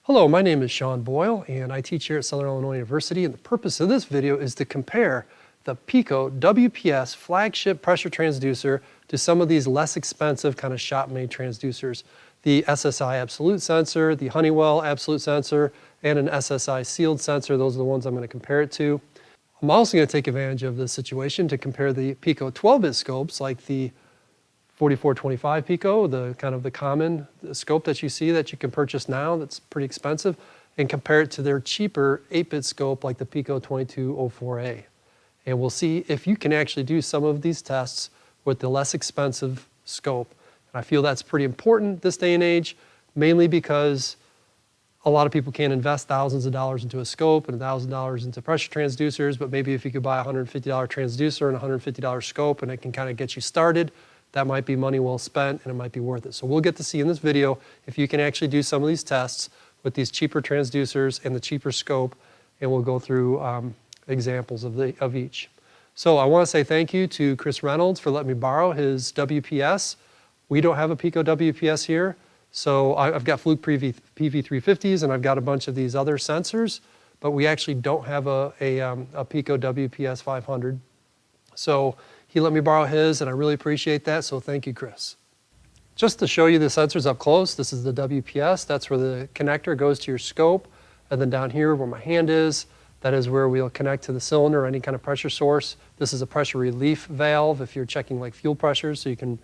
Hello, my name is Sean Boyle and I teach here at Southern Illinois University, and the purpose of this video is to compare the Pico WPS flagship pressure transducer to some of these less expensive kind of shop-made transducers. The SSI Absolute sensor, the Honeywell Absolute sensor, and an SSI Sealed sensor. Those are the ones I'm going to compare it to. I'm also going to take advantage of this situation to compare the Pico 12-bit scopes like the 4425 Pico, the kind of the common scope that you see that you can purchase now that's pretty expensive, and compare it to their cheaper 8-bit scope like the Pico 2204A. And we'll see if you can actually do some of these tests with the less expensive scope. And I feel that's pretty important this day and age, mainly because a lot of people can't invest thousands of dollars into a scope and $1,000 into pressure transducers, but maybe if you could buy a $150 transducer and a $150 scope and it can kind of get you started, that might be money well spent and it might be worth it. So we'll get to see in this video if you can actually do some of these tests with these cheaper transducers and the cheaper scope, and we'll go through examples of each. So I want to say thank you to Chris Reynolds for letting me borrow his WPS. We don't have a Pico WPS here, so I've got Fluke PV350s and I've got a bunch of these other sensors, but we actually don't have a Pico WPS 500. So he let me borrow his, and I really appreciate that, so thank you, Chris. Just to show you the sensors up close, this is the WPS. That's where the connector goes to your scope, and then down here where my hand is, that is where we'll connect to the cylinder or any kind of pressure source. This is a pressure relief valve if you're checking like fuel pressure, so you can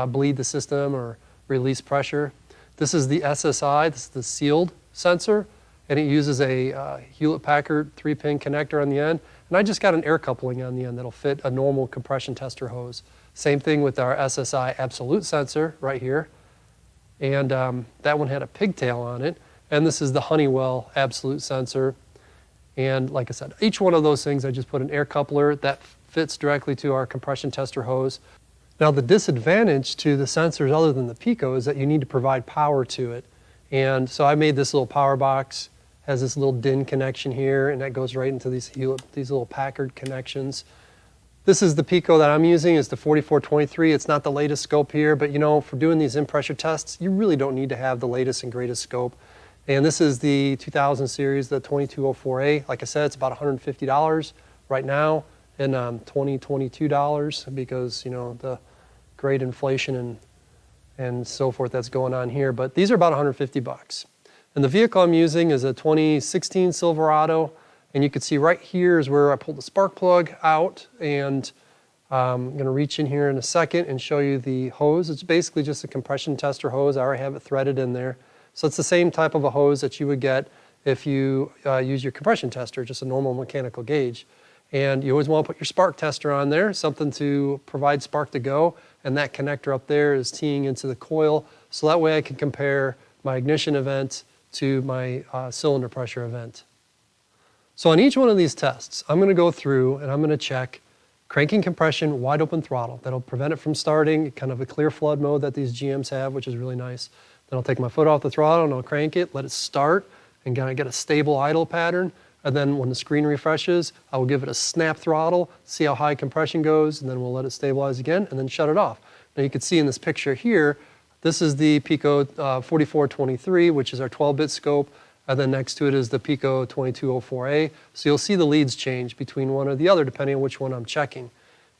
bleed the system or release pressure. This is the SSI, this is the sealed sensor, and it uses a Hewlett-Packard 3-pin connector on the end. And I just got an air coupling on the end that'll fit a normal compression tester hose. Same thing with our SSI Absolute sensor right here. And that one had a pigtail on it. And this is the Honeywell Absolute sensor. And like I said, each one of those things, I just put an air coupler that fits directly to our compression tester hose. Now the disadvantage to the sensors other than the Pico is that you need to provide power to it. And so I made this little power box. Has this little DIN connection here, and that goes right into these little Packard connections. This is the Pico that I'm using, is the 4423. It's not the latest scope here, but you know, for doing these in-pressure tests, you really don't need to have the latest and greatest scope. And this is the 2000 series, the 2204A. Like I said, it's about $150 right now, and $22 because, you know, the great inflation and so forth that's going on here. But these are about 150 bucks. And the vehicle I'm using is a 2016 Silverado, and you can see right here is where I pulled the spark plug out, and I'm going to reach in here in a second and show you the hose. It's basically just a compression tester hose. I already have it threaded in there. So it's the same type of a hose that you would get if you use your compression tester, just a normal mechanical gauge. And you always want to put your spark tester on there, something to provide spark to go, and that connector up there is teeing into the coil, so that way I can compare my ignition event to my cylinder pressure event. So on each one of these tests, I'm going to go through and I'm going to check cranking compression, wide open throttle. That'll prevent it from starting, kind of a clear flood mode that these GMs have, which is really nice. Then I'll take my foot off the throttle and I'll crank it, let it start, and kind of get a stable idle pattern. And then when the screen refreshes, I will give it a snap throttle, see how high compression goes, and then we'll let it stabilize again, and then shut it off. Now you can see in this picture here, this is the Pico 4423, which is our 12-bit scope, and then next to it is the Pico 2204A. So you'll see the leads change between one or the other depending on which one I'm checking.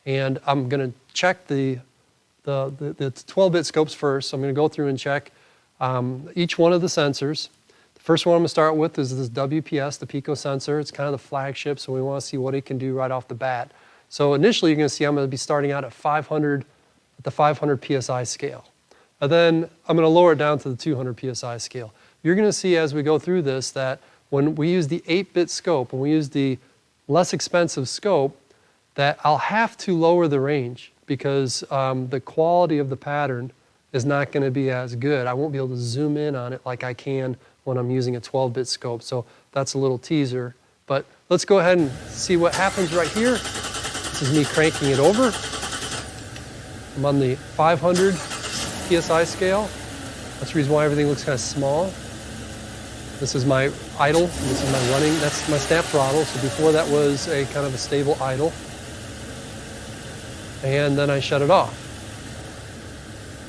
And I'm going to check the 12-bit scopes first. So I'm going to go through and check each one of the sensors. The first one I'm going to start with is this WPS, the Pico sensor. It's kind of the flagship, so we want to see what it can do right off the bat. So initially you're going to see I'm going to be starting out at 500, at the 500 PSI scale. And then I'm going to lower it down to the 200 PSI scale. You're going to see as we go through this that when we use the 8-bit scope, when we use the less expensive scope, that I'll have to lower the range because the quality of the pattern is not going to be as good. I won't be able to zoom in on it like I can when I'm using a 12-bit scope. So that's a little teaser. But let's go ahead and see what happens right here. This is me cranking it over. I'm on the 500 PSI scale. That's the reason why everything looks kind of small. This is my idle, this is my running, that's my snap throttle. So before that was a kind of a stable idle. And then I shut it off.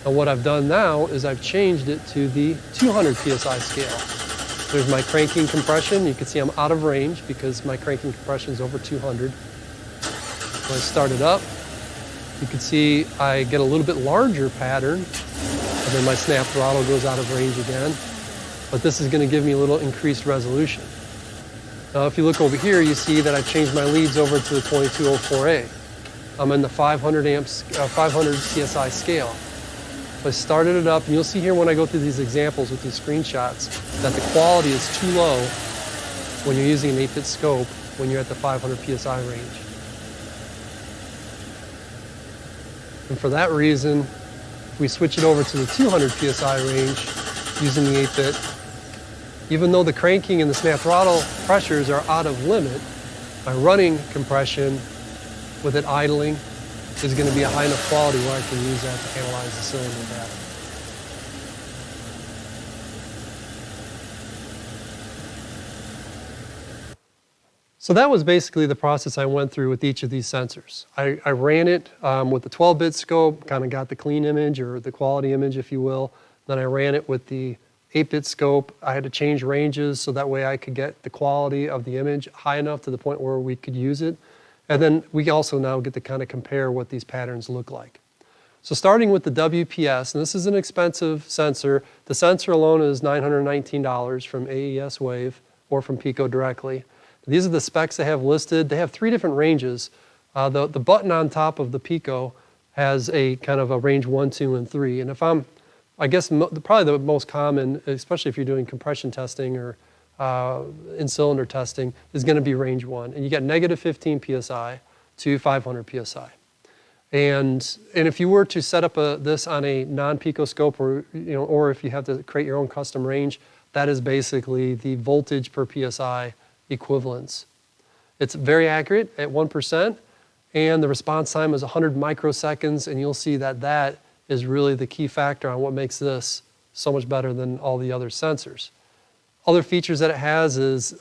And what I've done now is I've changed it to the 200 PSI scale. There's my cranking compression. You can see I'm out of range because my cranking compression is over 200. When I start it up, you can see I get a little bit larger pattern, and then my snap throttle goes out of range again. But this is going to give me a little increased resolution. Now, if you look over here, you see that I've changed my leads over to the 2204A. I'm in the 500 PSI scale. So I started it up, and you'll see here when I go through these examples with these screenshots that the quality is too low when you're using an 8-bit scope when you're at the 500 PSI range. And for that reason, if we switch it over to the 200 PSI range using the 8-bit, even though the cranking and the snap throttle pressures are out of limit, my running compression with it idling is going to be a high enough quality where I can use that to analyze the cylinder data. So that was basically the process I went through with each of these sensors. I ran it with the 12-bit scope, kind of got the clean image or the quality image, if you will. Then I ran it with the 8-bit scope. I had to change ranges so that way I could get the quality of the image high enough to the point where we could use it. And then we also now get to kind of compare what these patterns look like. So starting with the WPS, and this is an expensive sensor. The sensor alone is $919 from AES Wave or from Pico directly. These are the specs they have listed. They have 3 different ranges. The button on top of the Pico has a kind of a range 1, 2, and 3. And if I guess probably the most common, especially if you're doing compression testing or in-cylinder testing, is going to be range 1. And you get negative 15 PSI to 500 PSI. And if you were to set up this on a non-Pico scope, or if you have to create your own custom range, that is basically the voltage per PSI equivalence. It's very accurate at 1%, and the response time is 100 microseconds, and you'll see that that is really the key factor on what makes this so much better than all the other sensors. Other features that it has is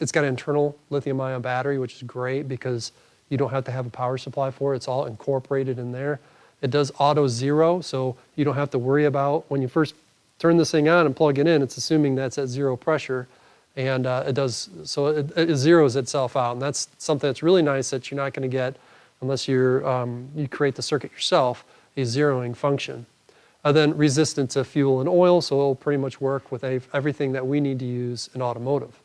it's got an internal lithium-ion battery, which is great because you don't have to have a power supply for it. It's all incorporated in there. It does auto zero, so you don't have to worry about when you first turn this thing on and plug it in, it's assuming that's at 0 pressure. And it zeroes itself out, and that's something that's really nice that you're not going to get unless you create the circuit yourself, a zeroing function. Then resistant to fuel and oil, so it'll pretty much work with everything that we need to use in automotive.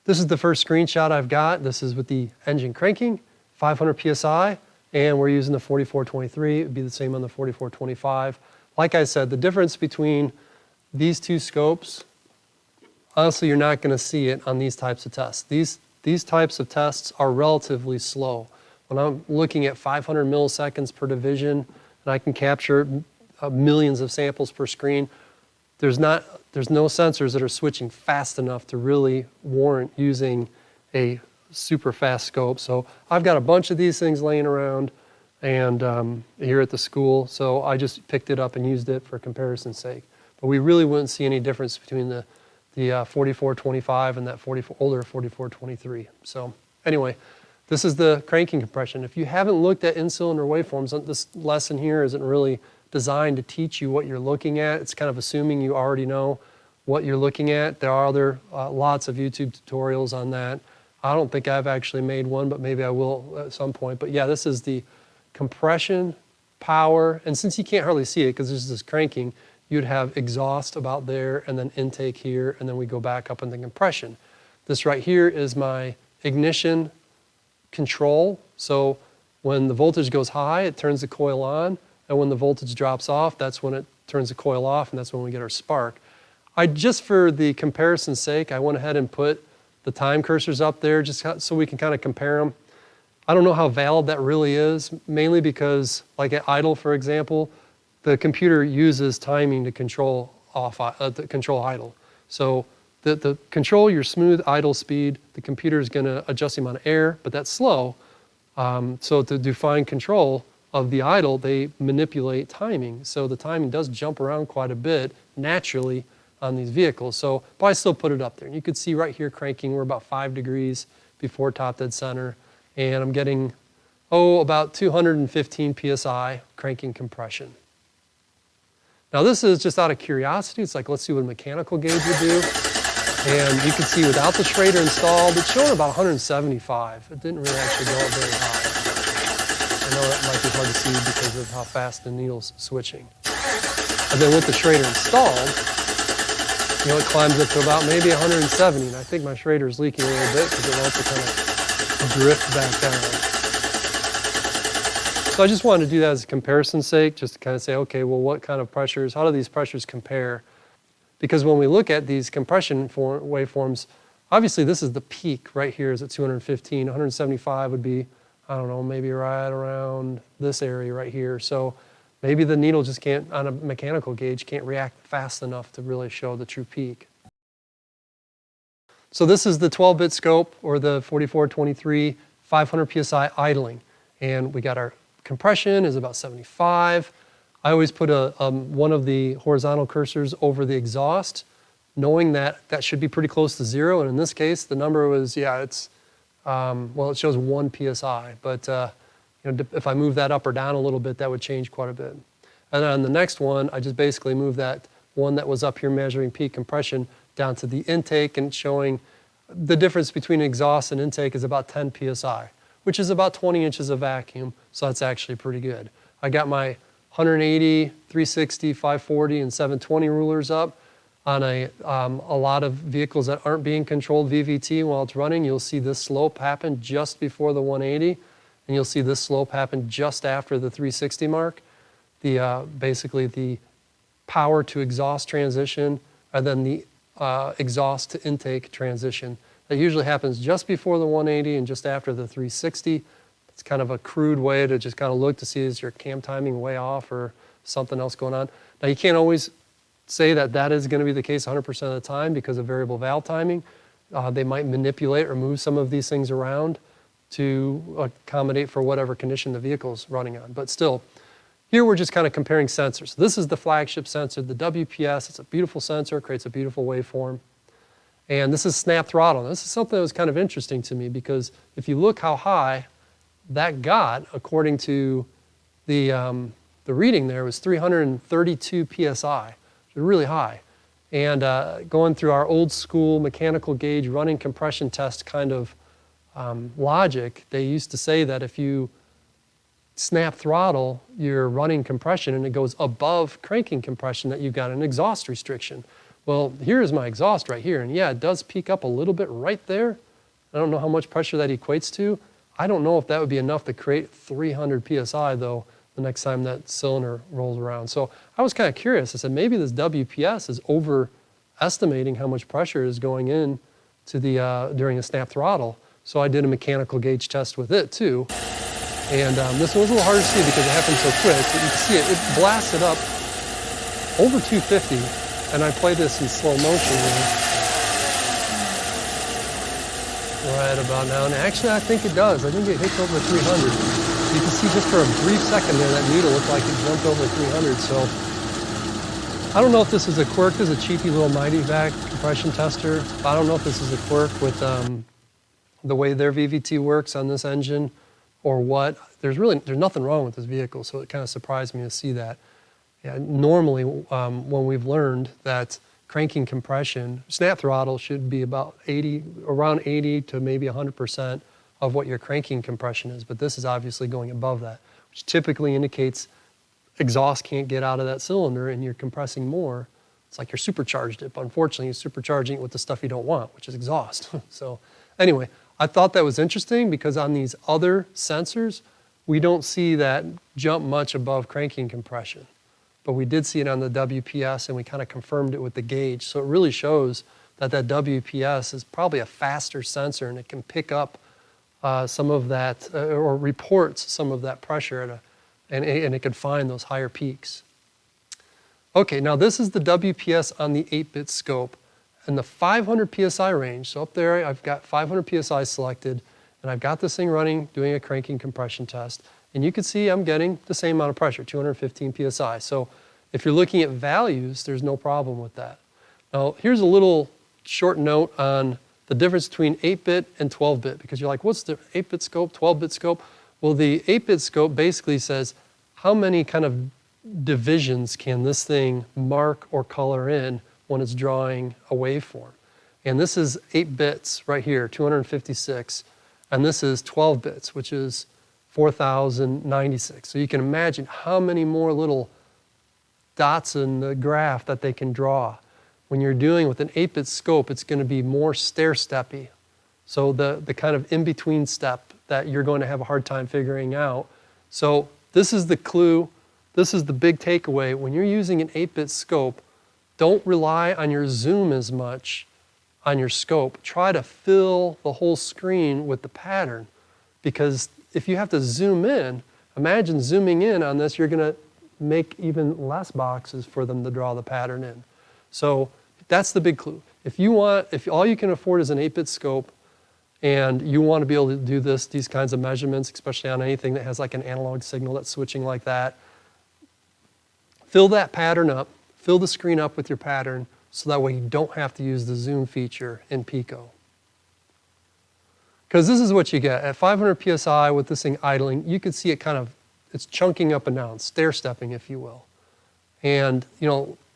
This is the first screenshot I've got. This is with the engine cranking, 500 PSI, and we're using the 4423. It would be the same on the 4425. Like I said, the difference between these two scopes, honestly, you're not going to see it on these types of tests. These types of tests are relatively slow. When I'm looking at 500 milliseconds per division, and I can capture millions of samples per screen, there's no sensors that are switching fast enough to really warrant using a super fast scope. So I've got a bunch of these things laying around and here at the school, so I just picked it up and used it for comparison's sake. But we really wouldn't see any difference between the 4425 and that older 4423. So anyway, this is the cranking compression. If you haven't looked at in-cylinder waveforms, this lesson here isn't really designed to teach you what you're looking at. It's kind of assuming you already know what you're looking at. There are lots of YouTube tutorials on that. I don't think I've actually made one, but maybe I will at some point. But yeah, this is the compression, power, and since you can't hardly see it because there's this cranking, you'd have exhaust about there and then intake here, and then we go back up into compression. This right here is my ignition control. So when the voltage goes high, it turns the coil on, and when the voltage drops off, that's when it turns the coil off, and that's when we get our spark. Just for the comparison's sake, I went ahead and put the time cursors up there just so we can kind of compare them. I don't know how valid that really is, mainly because, like at idle, for example, the computer uses timing to control idle. So the control your smooth idle speed, the computer is going to adjust the amount of air, but that's slow. So to define control of the idle, they manipulate timing. So the timing does jump around quite a bit naturally on these vehicles. So, but I still put it up there. And you can see right here cranking, we're about 5 degrees before top dead center. And I'm getting, about 215 PSI cranking compression. Now this is just out of curiosity. It's like, let's see what a mechanical gauge would do. And you can see without the Schrader installed, it's showing about 175. It didn't really actually go up very high. I know that might be hard to see because of how fast the needle's switching. And then with the Schrader installed, it climbs up to about maybe 170. And I think my Schrader's leaking a little bit because it wants to kind of drift back down. So I just wanted to do that as a comparison's sake, just to kind of say, okay, well, what kind of pressures, how do these pressures compare? Because when we look at these compression waveforms, obviously this is the peak right here is at 215. 175 would be, I don't know, maybe right around this area right here. So maybe the needle just can't, on a mechanical gauge, can't react fast enough to really show the true peak. So this is the 12-bit scope, or the 4423, 500 PSI idling. And we got our compression is about 75. I always put one of the horizontal cursors over the exhaust, knowing that that should be pretty close to 0. And in this case, the number was, it shows 1 PSI. But if I move that up or down a little bit, that would change quite a bit. And then on the next one, I just basically move that one that was up here measuring peak compression down to the intake, and showing the difference between exhaust and intake is about 10 PSI, which is about 20 inches of vacuum. So that's actually pretty good. I got my 180, 360, 540, and 720 rulers up. On a lot of vehicles that aren't being controlled VVT while it's running, you'll see this slope happen just before the 180, and you'll see this slope happen just after the 360 mark. Basically the power to exhaust transition, and then the exhaust to intake transition. That usually happens just before the 180 and just after the 360. It's kind of a crude way to just kind of look to see is your cam timing way off or something else going on. Now you can't always say that that is going to be the case 100% of the time because of variable valve timing. They might manipulate or move some of these things around to accommodate for whatever condition the vehicle's running on. But still, here we're just kind of comparing sensors. This is the flagship sensor, the WPS. It's a beautiful sensor, creates a beautiful waveform. And this is snap throttle. This is something that was kind of interesting to me because if you look how high that got, according to the reading there, was 332 PSI, really high. And going through our old school mechanical gauge running compression test kind of logic, they used to say that if you snap throttle your running compression and it goes above cranking compression, that you've got an exhaust restriction. Well, here's my exhaust right here, and yeah, it does peak up a little bit right there. I don't know how much pressure that equates to. I don't know if that would be enough to create 300 PSI though the next time that cylinder rolls around. So I was kind of curious. I said maybe this WPS is overestimating how much pressure is going in to the during a snap throttle. So I did a mechanical gauge test with it too. And this one was a little hard to see because it happened so quick. But you can see it blasted up over 250. And I play this in slow motion right about now. And actually, I think it does. I think it hits over 300. You can see just for a brief second there, that needle looked like it jumped over 300. So I don't know if this is a quirk. This is a cheapy little Mighty Vac compression tester. I don't know if this is a quirk with the way their VVT works on this engine or what. There's nothing wrong with this vehicle, so it kind of surprised me to see that. Yeah, normally, when we've learned that cranking compression, snap throttle should be about around 80 to maybe 100% of what your cranking compression is, but this is obviously going above that, which typically indicates exhaust can't get out of that cylinder and you're compressing more. It's like you're supercharged it, but unfortunately you're supercharging it with the stuff you don't want, which is exhaust. So anyway, I thought that was interesting because on these other sensors, we don't see that jump much above cranking compression. But we did see it on the WPS, and we kind of confirmed it with the gauge. So it really shows that that WPS is probably a faster sensor, and it can pick up some of that, or reports some of that pressure, and it can find those higher peaks. Okay, now this is the WPS on the 8-bit scope, and the 500 PSI range. So up there, I've got 500 PSI selected, and I've got this thing running, doing a cranking compression test. And you can see I'm getting the same amount of pressure, 215 PSI. So if you're looking at values, there's no problem with that. Now, here's a little short note on the difference between 8-bit and 12-bit, because you're like, what's the 8-bit scope, 12-bit scope? Well, the 8-bit scope basically says how many kind of divisions can this thing mark or color in when it's drawing a waveform. And this is 8 bits right here, 256. And this is 12 bits, which is 4096. So you can imagine how many more little dots in the graph that they can draw. When you're doing with an 8-bit scope, it's going to be more stair-steppy. So the kind of in-between step that you're going to have a hard time figuring out. So this is the clue. This is the big takeaway. When you're using an 8-bit scope, don't rely on your zoom as much on your scope. Try to fill the whole screen with the pattern, because if you have to zoom in, imagine zooming in on this, you're going to make even less boxes for them to draw the pattern in. So that's the big clue. If all you can afford is an 8-bit scope and you want to be able to do these kinds of measurements, especially on anything that has like an analog signal that's switching like that, fill that pattern up, fill the screen up with your pattern, so that way you don't have to use the zoom feature in Pico. Because this is what you get. At 500 PSI with this thing idling, you can see it it's chunking up and down, stair-stepping, if you will. And,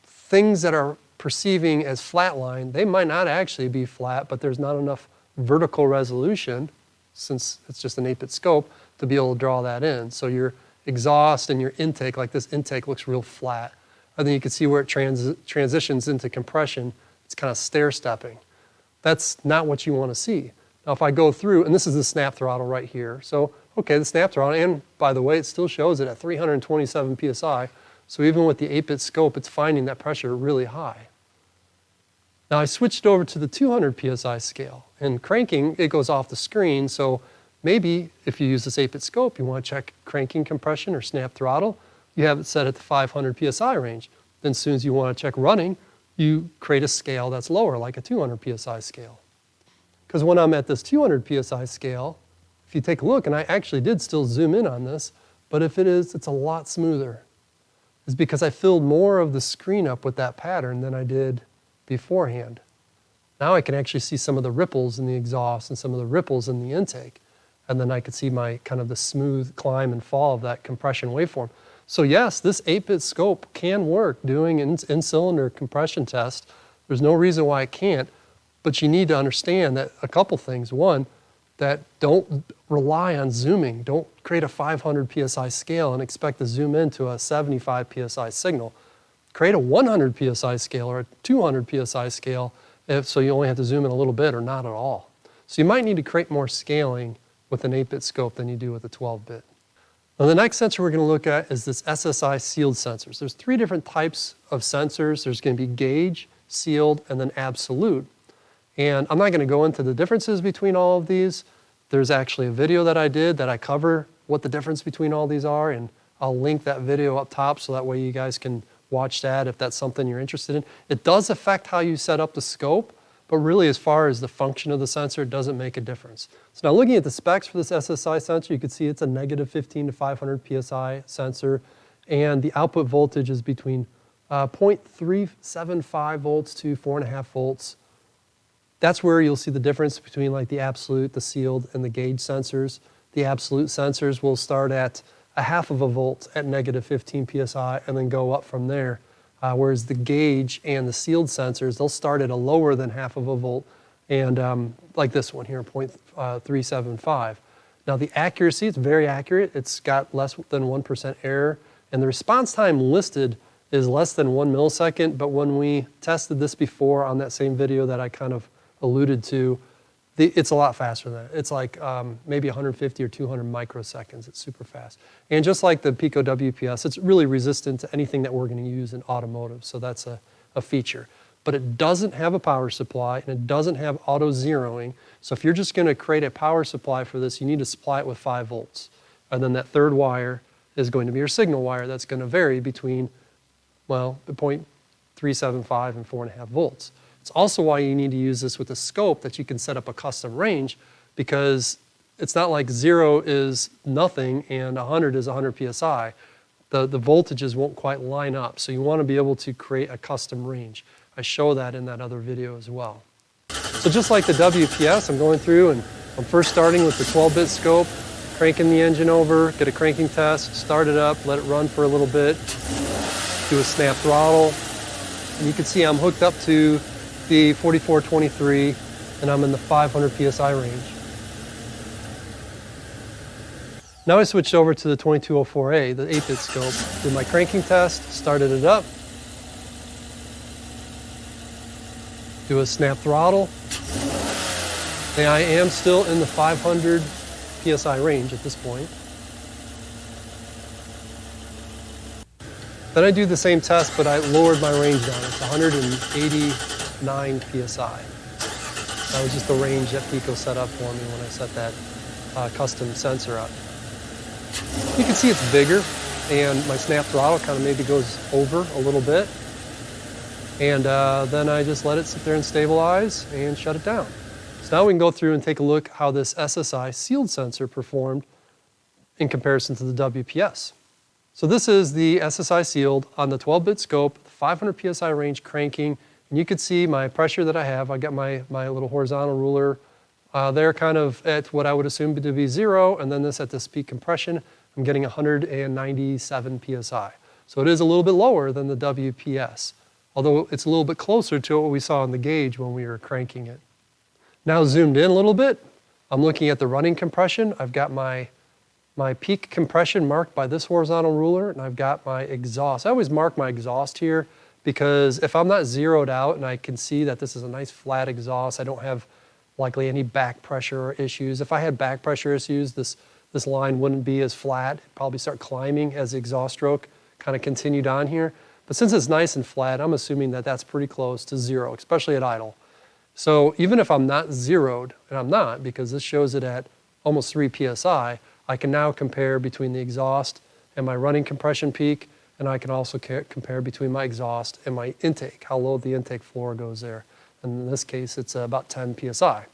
things that are perceiving as flatline, they might not actually be flat, but there's not enough vertical resolution, since it's just an 8-bit scope, to be able to draw that in. So your exhaust and your intake, like this intake, looks real flat. And then you can see where it transitions into compression. It's kind of stair-stepping. That's not what you want to see. Now if I go through, and this is the snap throttle right here. So, okay, the snap throttle, and by the way, it still shows it at 327 PSI. So even with the 8-bit scope, it's finding that pressure really high. Now I switched over to the 200 PSI scale. And cranking, it goes off the screen. So maybe if you use this 8-bit scope, you want to check cranking compression or snap throttle. You have it set at the 500 PSI range. Then as soon as you want to check running, you create a scale that's lower, like a 200 PSI scale. Because when I'm at this 200 PSI scale, if you take a look, and I actually did still zoom in on this, but if it's a lot smoother. It's because I filled more of the screen up with that pattern than I did beforehand. Now I can actually see some of the ripples in the exhaust and some of the ripples in the intake. And then I could see my kind of the smooth climb and fall of that compression waveform. So yes, this 8-bit scope can work doing an in-cylinder compression test. There's no reason why it can't, but you need to understand that a couple things. One, that don't rely on zooming. Don't create a 500 PSI scale and expect to zoom into a 75 PSI signal. Create a 100 PSI scale or a 200 PSI scale, so you only have to zoom in a little bit or not at all. So you might need to create more scaling with an 8-bit scope than you do with a 12-bit. Now the next sensor we're going to look at is this SSI sealed sensors. There's 3 different types of sensors. There's going to be gauge, sealed, and then absolute. And I'm not going to go into the differences between all of these. There's actually a video that I did that I cover what the difference between all these are, and I'll link that video up top so that way you guys can watch that if that's something you're interested in. It does affect how you set up the scope, but really as far as the function of the sensor, it doesn't make a difference. So now looking at the specs for this SSI sensor, you can see it's a -15 to 500 PSI sensor, and the output voltage is between 0.375 volts to 4.5 volts. That's where you'll see the difference between like the absolute, the sealed, and the gauge sensors. The absolute sensors will start at 0.5 volt at -15 PSI and then go up from there. Whereas the gauge and the sealed sensors, they'll start at a lower than 0.5 volt, and like this one here, 0.375. Now the accuracy, it's very accurate. It's got less than 1% error, and the response time listed is less than 1 millisecond, but when we tested this before on that same video that I kind of alluded to, it's a lot faster than that. It's like maybe 150 or 200 microseconds. It's super fast. And just like the Pico WPS, it's really resistant to anything that we're going to use in automotive, so that's a feature. But it doesn't have a power supply, and it doesn't have auto zeroing. So if you're just going to create a power supply for this, you need to supply it with 5 volts. And then that third wire is going to be your signal wire that's going to vary between, well, 0.375 and 4.5 volts. It's also why you need to use this with a scope that you can set up a custom range, because it's not like 0 is nothing and 100 is 100 PSI. The voltages won't quite line up, so you want to be able to create a custom range. I show that in that other video as well. So just like the WPS, I'm going through and I'm first starting with the 12-bit scope, cranking the engine over, get a cranking test, start it up, let it run for a little bit, do a snap throttle. And you can see I'm hooked up to the 4423 and I'm in the 500 PSI range. Now I switched over to the 2204A, the 8-bit scope, did my cranking test, started it up, do a snap throttle, and I am still in the 500 PSI range at this point. Then I do the same test, but I lowered my range down. It's 189 PSI. That was just the range that Pico set up for me when I set that custom sensor up. You can see it's bigger, and my snap throttle kind of maybe goes over a little bit. And then I just let it sit there and stabilize and shut it down. So now we can go through and take a look how this SSI Sealed sensor performed in comparison to the WPS. So this is the SSI Sealed on the 12-bit scope, 500 PSI range cranking, and you can see my pressure that I have. I got my little horizontal ruler there kind of at what I would assume to be 0, and then this at this peak compression, I'm getting 197 PSI. So it is a little bit lower than the WPS, although it's a little bit closer to what we saw on the gauge when we were cranking it. Now zoomed in a little bit, I'm looking at the running compression. I've got my peak compression marked by this horizontal ruler, and I've got my exhaust. I always mark my exhaust here because if I'm not zeroed out and I can see that this is a nice flat exhaust, I don't have likely any back pressure issues. If I had back pressure issues, this line wouldn't be as flat. It'd probably start climbing as the exhaust stroke kind of continued on here. But since it's nice and flat, I'm assuming that that's pretty close to 0, especially at idle. So even if I'm not zeroed, and I'm not because this shows it at almost 3 PSI, I can now compare between the exhaust and my running compression peak, and I can also compare between my exhaust and my intake, how low the intake floor goes there. And in this case, it's about 10 PSI,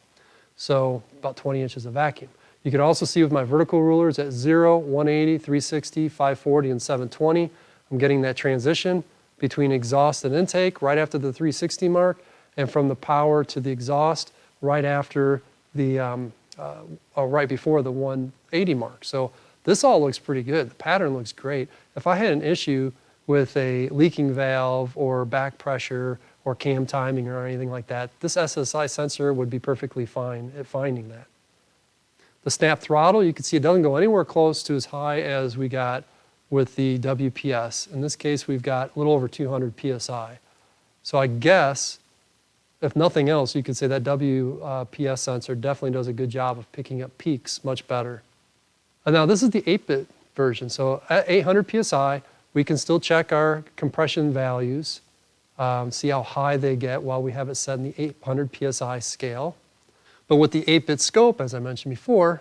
so about 20 inches of vacuum. You can also see with my vertical rulers at 0, 180, 360, 540, and 720, I'm getting that transition between exhaust and intake right after the 360 mark, and from the power to the exhaust right after the right before the 180 mark. So this all looks pretty good. The pattern looks great. If I had an issue with a leaking valve or back pressure or cam timing or anything like that, this SSI sensor would be perfectly fine at finding that. The snap throttle, you can see it doesn't go anywhere close to as high as we got with the WPS. In this case, we've got a little over 200 PSI. So I guess, if nothing else, you could say that WPS sensor definitely does a good job of picking up peaks much better. And now this is the 8-bit version. So at 800 PSI, we can still check our compression values, see how high they get while we have it set in the 800 PSI scale. But with the 8-bit scope, as I mentioned before,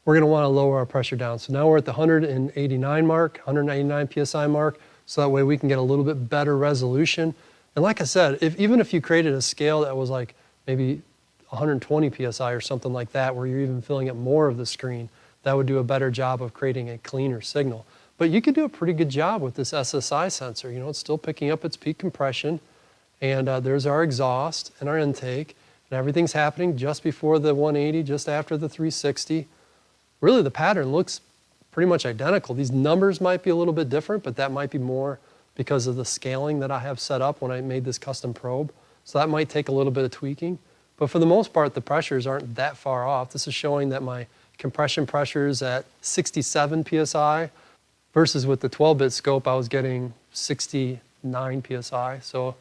we're going to want to lower our pressure down. So now we're at the 189 mark, 199 PSI mark, so that way we can get a little bit better resolution. And like I said, even if you created a scale that was like maybe 120 PSI or something like that, where you're even filling up more of the screen, that would do a better job of creating a cleaner signal. But you could do a pretty good job with this SSI sensor. You know, it's still picking up its peak compression, and there's our exhaust and our intake, and everything's happening just before the 180, just after the 360. Really, the pattern looks pretty much identical. These numbers might be a little bit different, but that might be more because of the scaling that I have set up when I made this custom probe. So that might take a little bit of tweaking. But for the most part, the pressures aren't that far off. This is showing that my compression pressure is at 67 PSI versus with the 12-bit scope, I was getting 69 PSI. So,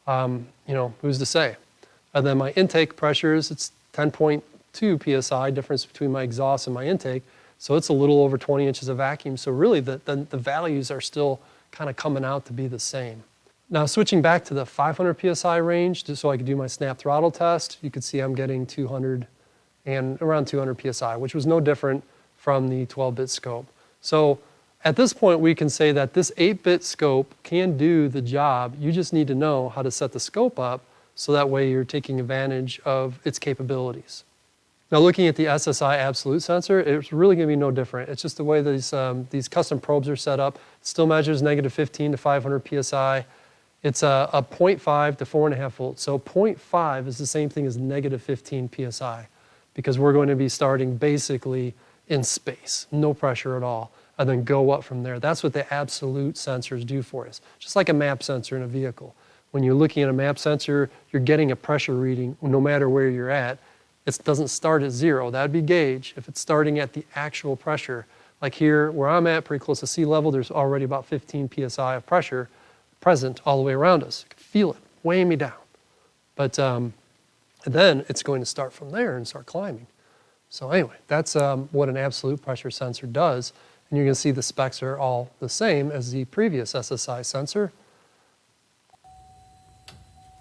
you know, who's to say? And then my intake pressures, it's 10.2 PSI difference between my exhaust and my intake. So it's a little over 20 inches of vacuum. So really the values are still kind of coming out to be the same. Now switching back to the 500 PSI range, just so I could do my snap throttle test, you can see I'm getting 200 and around 200 PSI, which was no different from the 12-bit scope. So at this point, we can say that this 8-bit scope can do the job. You just need to know how to set the scope up so that way you're taking advantage of its capabilities. Now looking at the SSI Absolute sensor, it's really going to be no different. It's just the way these custom probes are set up. It still measures -15 to 500 PSI. It's a 0.5 to 4.5 volts. So 0.5 is the same thing as -15 PSI because we're going to be starting basically in space, no pressure at all, and then go up from there. That's what the Absolute sensors do for us, just like a map sensor in a vehicle. when you're looking at a map sensor, you're getting a pressure reading no matter where you're at. It doesn't start at 0. That'd be gauge. If it's starting at the actual pressure, like here where I'm at, pretty close to sea level, there's already about 15 psi of pressure present all the way around us. You can feel it weighing me down. But then it's going to start from there and start climbing. So anyway, that's what an absolute pressure sensor does. And you're going to see the specs are all the same as the previous SSI sensor.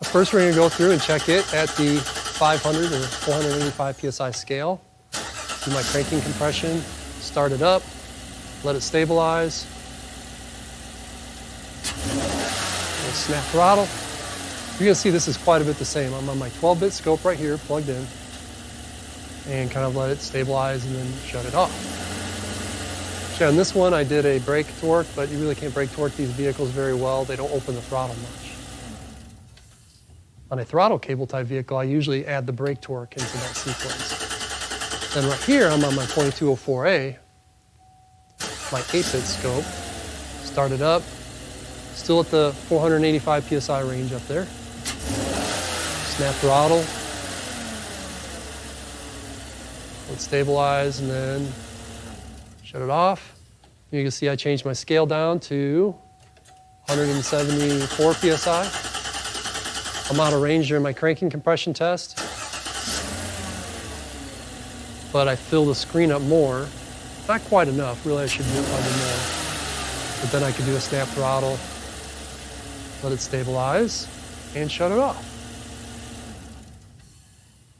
First, we're going to go through and check it at the 500 or 485 psi scale. Do my cranking compression, start it up, let it stabilize. We'll snap throttle. You're going to see this is quite a bit the same. I'm on my 12-bit scope right here, plugged in, and kind of let it stabilize and then shut it off. Actually, on this one, I did a brake torque, but you really can't brake torque these vehicles very well. They don't open the throttle much. On a throttle cable type vehicle, I usually add the brake torque into that sequence. Then right here, I'm on my 2204A, my 8-bit scope, start it up, still at the 485 psi range up there. Snap throttle, let it stabilize, and then shut it off. You can see I changed my scale down to 174 psi. I'm out of range during my cranking compression test, but I fill the screen up more. Not quite enough, really I should do probably more. But then I could do a snap throttle, let it stabilize, and shut it off.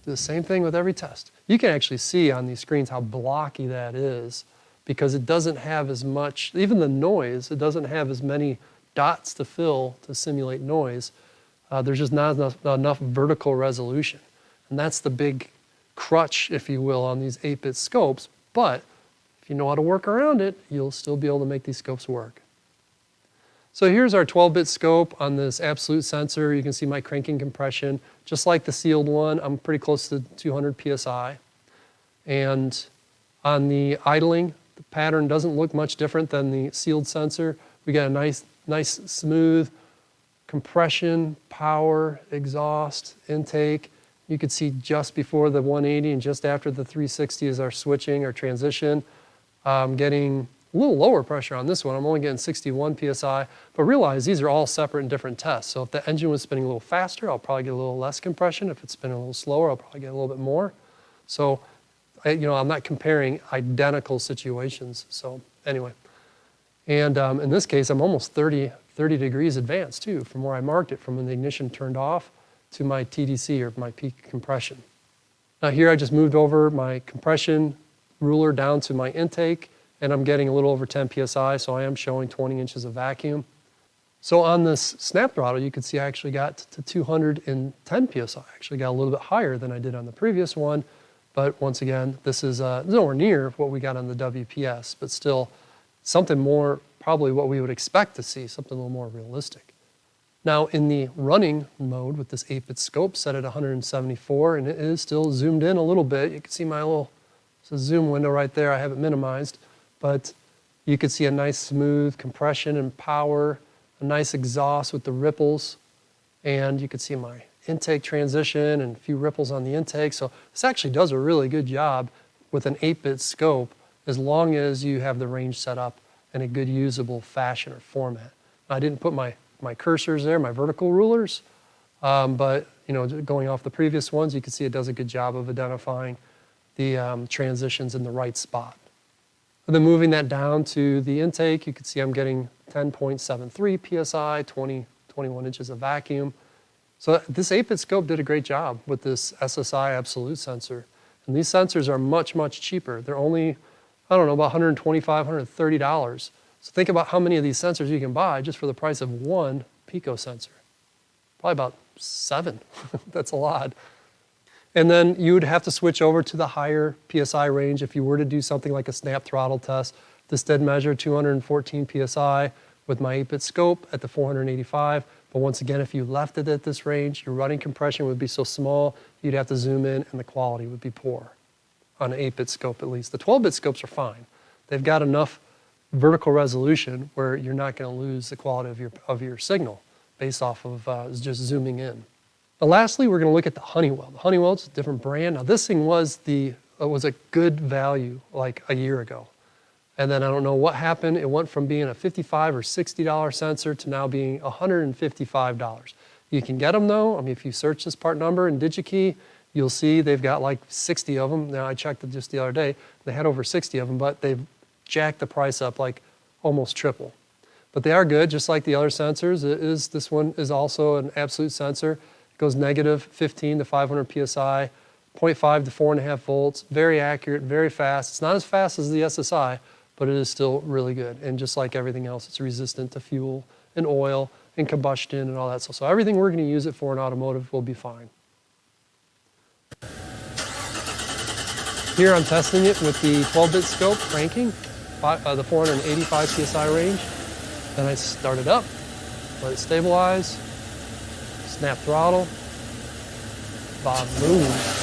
Do the same thing with every test. You can actually see on these screens how blocky that is because it doesn't have as much, even the noise, it doesn't have as many dots to fill to simulate noise. There's just not enough vertical resolution. And that's the big crutch, if you will, on these 8-bit scopes. But if you know how to work around it, you'll still be able to make these scopes work. So here's our 12-bit scope on this absolute sensor. You can see my cranking compression. Just like the sealed one, I'm pretty close to 200 psi. And on the idling, the pattern doesn't look much different than the sealed sensor. We got a nice smooth compression, power, exhaust, intake. You could see just before the 180 and just after the 360 is our switching or transition. I'm getting a little lower pressure on this one. I'm only getting 61 psi, but realize these are all separate and different tests. So if the engine was spinning a little faster, I'll probably get a little less compression. If it's spinning a little slower, I'll probably get a little bit more. So, I'm not comparing identical situations. So anyway, and in this case, I'm almost 30 degrees advanced too, from where I marked it, from when the ignition turned off to my TDC or my peak compression. Now here I just moved over my compression ruler down to my intake, and I'm getting a little over 10 psi, so I am showing 20 inches of vacuum. So on this snap throttle, you can see I actually got to 210 psi. I actually got a little bit higher than I did on the previous one, but once again, this is nowhere near what we got on the WPS, but still something more, probably what we would expect to see, something a little more realistic. Now in the running mode with this 8-bit scope set at 174, and it is still zoomed in a little bit. You can see my little zoom window right there. I have it minimized, but you can see a nice smooth compression and power, a nice exhaust with the ripples, and you can see my intake transition and a few ripples on the intake. So this actually does a really good job with an 8-bit scope as long as you have the range set up in a good usable fashion or format. I didn't put my cursors there, my vertical rulers, but going off the previous ones, you can see it does a good job of identifying the transitions in the right spot. And then moving that down to the intake, you can see I'm getting 10.73 psi, 21 inches of vacuum. So this 8-bit scope did a great job with this SSI absolute sensor. And these sensors are much, much cheaper. They're only, about $125, $130. So think about how many of these sensors you can buy just for the price of one Pico sensor. Probably about 7. That's a lot. And then you would have to switch over to the higher PSI range if you were to do something like a snap throttle test. This did measure 214 PSI with my 8-bit scope at the 485. But once again, if you left it at this range, your running compression would be so small, you'd have to zoom in and the quality would be poor on an 8-bit scope at least. The 12-bit scopes are fine. They've got enough vertical resolution where you're not going to lose the quality of your signal. based off of just zooming in. But lastly, we're going to look at the Honeywell. The Honeywell is a different brand. Now this thing was a good value like a year ago. And then I don't know what happened. It went from being a $55 or $60 sensor to now being $155. You can get them though. I mean, if you search this part number in DigiKey, you'll see they've got like 60 of them. Now I checked it just the other day. They had over 60 of them, but they've jacked the price up like almost triple. But they are good, just like the other sensors. This one is also an absolute sensor. It goes negative 15 to 500 PSI, 0.5 to 4.5 volts, very accurate, very fast. It's not as fast as the SSI, but it is still really good. And just like everything else, it's resistant to fuel and oil and combustion and all that stuff. So everything we're going to use it for in automotive will be fine. Here I'm testing it with the 12-bit scope cranking, the 485 PSI range. Then I start it up, let it stabilize, snap throttle, bob move.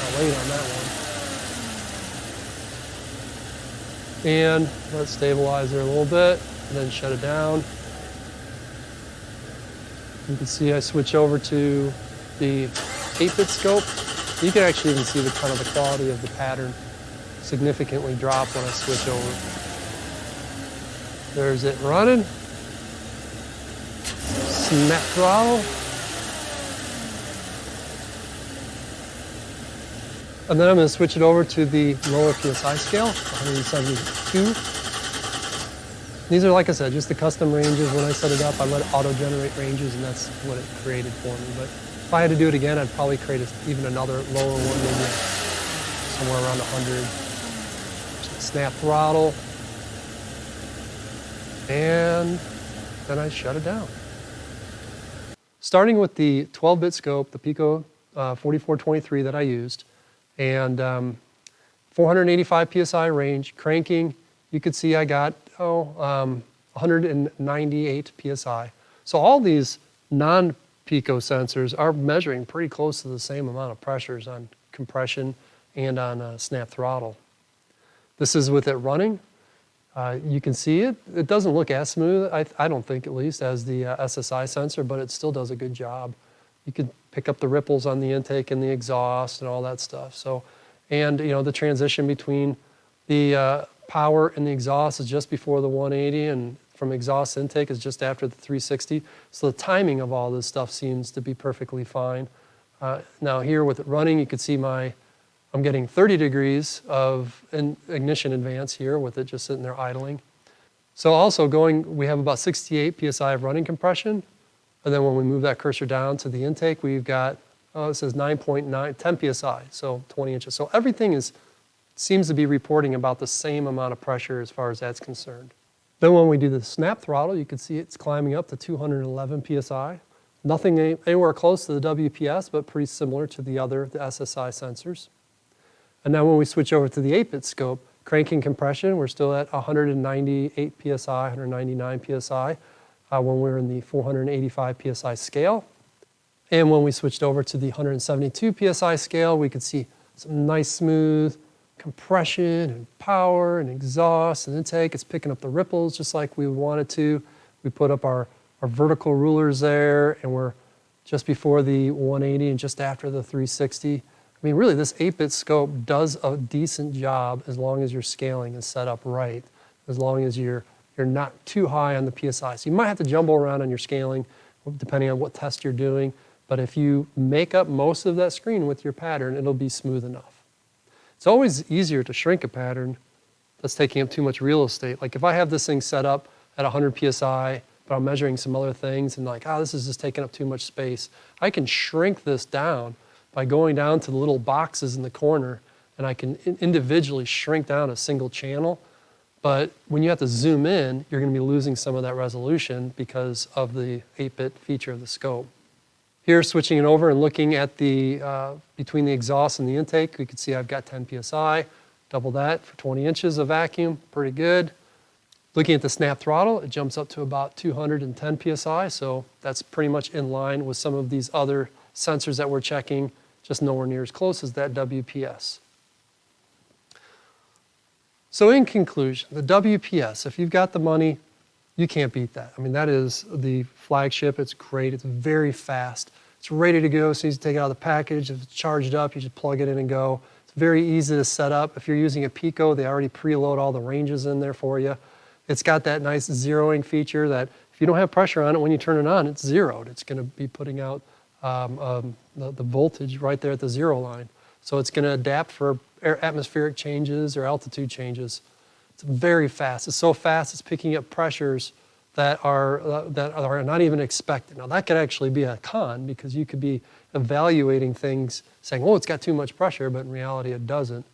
I'll wait on that one. And let it stabilize there a little bit, and then shut it down. You can see I switch over to the 8-bit scope. You can actually even see the kind of the quality of the pattern significantly drop when I switch over. There's it running. Snap throttle. And then I'm going to switch it over to the lower PSI scale, 172. These are, like I said, just the custom ranges. When I set it up, I let it auto-generate ranges, and that's what it created for me. But if I had to do it again, I'd probably create even another lower one, maybe somewhere around 100. Snap throttle. And then I shut it down. Starting with the 12-bit scope, the Pico 4423 that I used, and 485 PSI range, cranking, you could see I got 198 PSI. So all these non-Pico sensors are measuring pretty close to the same amount of pressures on compression and on snap throttle. This is with it running. You can see it. It doesn't look as smooth, I don't think at least, as the SSI sensor, but it still does a good job. You can pick up the ripples on the intake and the exhaust and all that stuff. So, and the transition between the power and the exhaust is just before the 180, and from exhaust intake is just after the 360. So the timing of all this stuff seems to be perfectly fine. Now here with it running, you can see I'm getting 30 degrees of ignition advance here with it just sitting there idling. So also we have about 68 PSI of running compression. And then when we move that cursor down to the intake, we've got, it says 9.9, 10 PSI, so 20 inches. So everything seems to be reporting about the same amount of pressure as far as that's concerned. Then when we do the snap throttle, you can see it's climbing up to 211 PSI. Nothing anywhere close to the WPS, but pretty similar to the SSI sensors. And now when we switch over to the 8-bit scope, cranking compression, we're still at 198 PSI, 199 PSI when we're in the 485 PSI scale. And when we switched over to the 172 PSI scale, we could see some nice smooth compression and power and exhaust and intake. It's picking up the ripples just like we wanted to. We put up our vertical rulers there, and we're just before the 180 and just after the 360. I mean, really, this 8-bit scope does a decent job as long as your scaling is set up right, as long as you're not too high on the PSI. So you might have to jumble around on your scaling depending on what test you're doing, but if you make up most of that screen with your pattern, it'll be smooth enough. It's always easier to shrink a pattern that's taking up too much real estate. Like if I have this thing set up at 100 PSI, but I'm measuring some other things and like, this is just taking up too much space, I can shrink this down by going down to the little boxes in the corner, and I can individually shrink down a single channel. But when you have to zoom in, you're going to be losing some of that resolution because of the 8-bit feature of the scope. Here, switching it over and looking at the between the exhaust and the intake, we can see I've got 10 PSI, double that for 20 inches of vacuum, pretty good. Looking at the snap throttle, it jumps up to about 210 PSI, so that's pretty much in line with some of these other sensors that we're checking, just nowhere near as close as that WPS. So in conclusion, the WPS, if you've got the money, You can't beat that. I mean, that is the flagship. It's great. It's very fast. It's ready to go. So you take it out of the package. If it's charged up, you just plug it in and go. It's very easy to set up. If you're using a Pico, they already preload all the ranges in there for you. It's got that nice zeroing feature that if you don't have pressure on it, when you turn it on, it's zeroed. It's going to be putting out the voltage right there at the zero line. So it's going to adapt for atmospheric changes or altitude changes. It's very fast. It's so fast, it's picking up pressures that are not even expected. Now that could actually be a con because you could be evaluating things saying, oh, it's got too much pressure, but in reality it doesn't.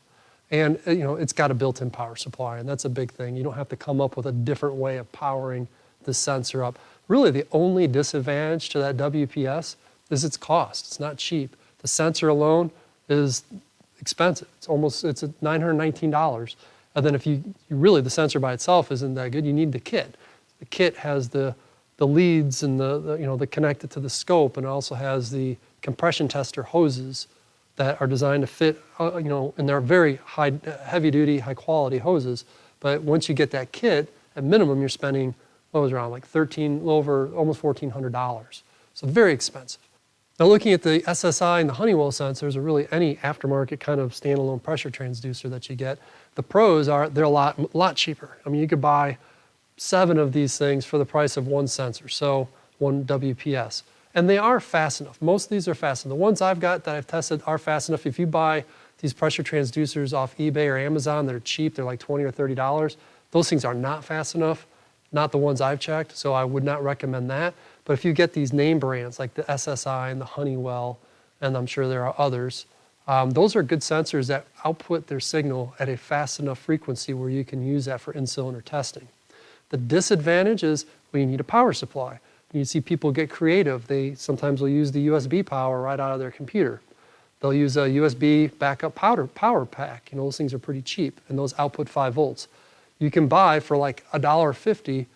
And it's got a built-in power supply, and that's a big thing. You don't have to come up with a different way of powering the sensor up. Really, the only disadvantage to that WPS is its cost. It's not cheap. The sensor alone is expensive. It's at $919. And then if the sensor by itself isn't that good, you need the kit. The kit has the leads and the connected to the scope, and it also has the compression tester hoses that are designed to fit, and they're very heavy-duty, high-quality hoses. But once you get that kit, at minimum, you're spending around like almost $1,400. So very expensive. Now looking at the SSI and the Honeywell sensors, or really any aftermarket kind of standalone pressure transducer that you get, the pros they're a lot cheaper. I mean, you could buy 7 of these things for the price of one sensor, so one WPS. And they are fast enough. Most of these are fast enough. The ones I've got that I've tested are fast enough. If you buy these pressure transducers off eBay or Amazon, they're cheap, they're like $20 or $30. Those things are not fast enough, not the ones I've checked, so I would not recommend that. But if you get these name brands like the SSI and the Honeywell, and I'm sure there are others, those are good sensors that output their signal at a fast enough frequency where you can use that for in-cylinder testing. The disadvantage is you need a power supply. You see people get creative. They sometimes will use the USB power right out of their computer. They'll use a USB backup power pack. Those things are pretty cheap, and those output 5 volts. You can buy for like $1.50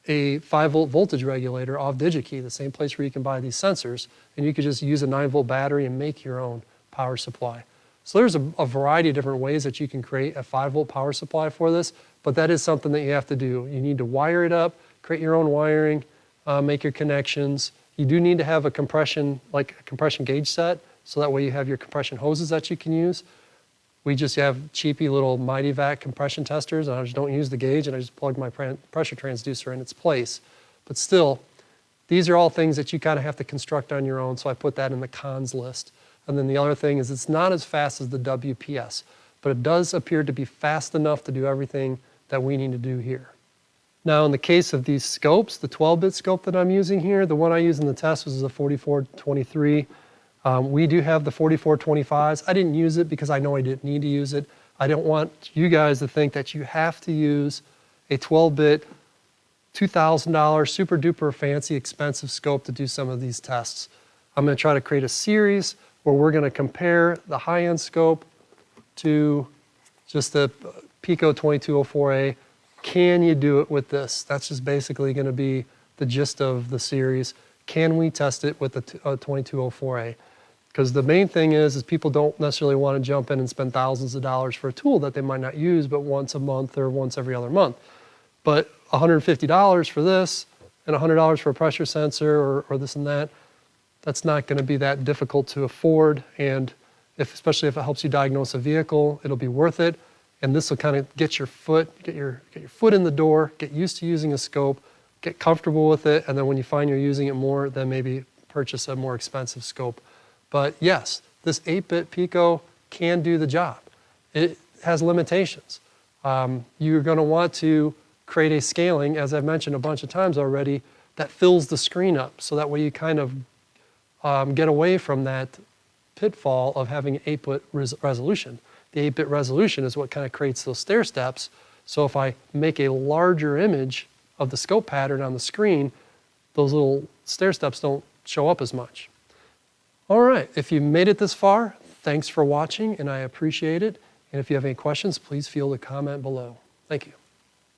a 5-volt voltage regulator off DigiKey, the same place where you can buy these sensors, and you could just use a 9-volt battery and make your own power supply. So there's a variety of different ways that you can create a 5-volt power supply for this, but that is something that you have to do. You need to wire it up, create your own wiring, make your connections. You do need to have a compression gauge set, so that way you have your compression hoses that you can use. We just have cheapy little Mighty Vac compression testers, and I just don't use the gauge, and I just plug my pressure transducer in its place. But still, these are all things that you kind of have to construct on your own, so I put that in the cons list. And then the other thing is it's not as fast as the WPS, but it does appear to be fast enough to do everything that we need to do here. Now, in the case of these scopes, the 12-bit scope that I'm using here, the one I used in the test was the 4423. We do have the 4425s. I didn't use it because I know I didn't need to use it. I don't want you guys to think that you have to use a 12-bit, $2,000 super duper fancy expensive scope to do some of these tests. I'm going to try to create a series where we're going to compare the high-end scope to just the Pico 2204A. Can you do it with this? That's just basically going to be the gist of the series. Can we test it with the 2204A? Because the main thing is people don't necessarily want to jump in and spend thousands of dollars for a tool that they might not use but once a month or once every other month. But $150 for this and $100 for a pressure sensor or this and that, that's not going to be that difficult to afford. And especially if it helps you diagnose a vehicle, it'll be worth it. And this will kind of get your foot in the door, get used to using a scope, get comfortable with it, and then when you find you're using it more, then maybe purchase a more expensive scope. But yes, this 8-bit Pico can do the job. It has limitations. You're going to want to create a scaling, as I've mentioned a bunch of times already, that fills the screen up, so that way you kind of get away from that pitfall of having an 8-bit resolution. The 8-bit resolution is what kind of creates those stair steps. So if I make a larger image of the scope pattern on the screen, those little stair steps don't show up as much. All right, if you made it this far, thanks for watching, and I appreciate it. And if you have any questions, please feel the comment below. Thank you.